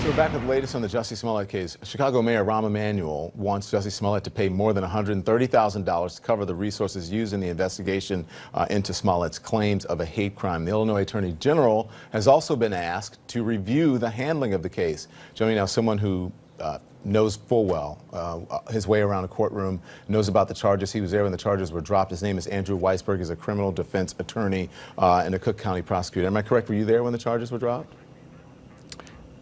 So we're back with the latest on the Jussie Smollet case. Chicago Mayor Rahm Emanuel wants Jussie Smollet to pay more than $130,000 to cover the resources used in the investigation into Smollett's claims of a hate crime. The Illinois Attorney General has also been asked to review the handling of the case. Joining now someone who knows full well his way around a courtroom, knows about the charges. He was there when the charges were dropped. His name is Andrew Weisberg. He's a criminal defense attorney and a Cook County prosecutor. Am I correct? Were you there when the charges were dropped?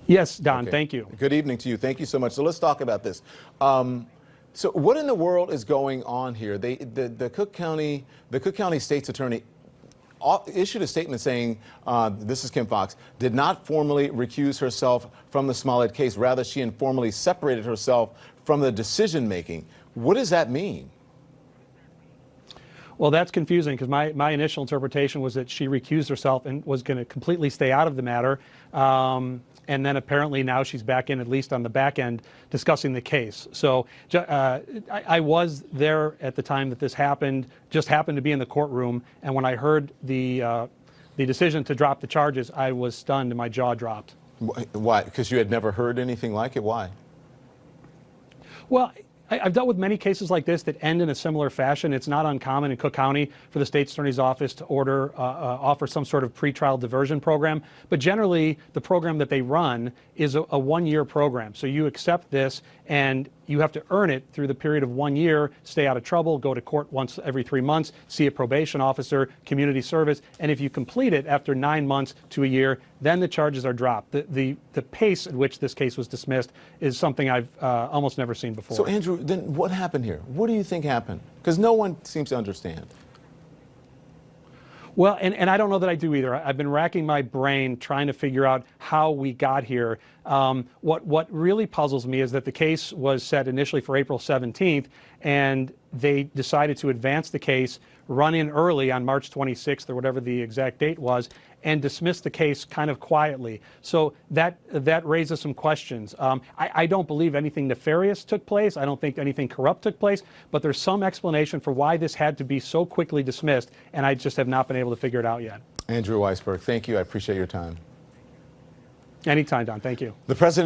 Yes, Don, Okay. Thank you. Good evening to you. Thank you so much. So let's talk about this. So what in the world is going on here? The Cook County State's Attorney issued a statement saying, this is Kim Fox, did not formally recuse herself from the Smollet case. Rather, she informally separated herself from the decision making. What does that mean? Well, that's confusing because my initial interpretation was that she recused herself and was going to completely stay out of the matter. And then apparently now she's back in, at least on the back end, discussing the case. So I was there at the time that this happened, just happened to be in the courtroom. And when I heard the decision to drop the charges, I was stunned and my jaw dropped. Why? Because you had never heard anything like it? Why? Well, I've dealt with many cases like this that end in a similar fashion. It's not uncommon in Cook County for the State's Attorney's Office to offer some sort of pretrial diversion program. But generally, the program that they run is a one-year program. So you accept this, and you have to earn it through the period of 1 year, stay out of trouble, go to court once every 3 months, see a probation officer, community service. And if you complete it after 9 months to a year, then the charges are dropped. The pace at which this case was dismissed is something I've almost never seen before. So, Andrew, then what happened here? What do you think happened? Because no one seems to understand. Well, and I don't know that I do either. I've been racking my brain trying to figure out how we got here. What really puzzles me is that the case was set initially for April 17th, and they decided to advance the case, run in early on March 26th or whatever the exact date was, and dismiss the case kind of quietly. So that raises some questions. I don't believe anything nefarious took place. I don't think anything corrupt took place, but there's some explanation for why this had to be so quickly dismissed, and I just have not been able to figure it out yet. Andrew Weisberg, thank you. I appreciate your time. Anytime, Don. Thank you. The president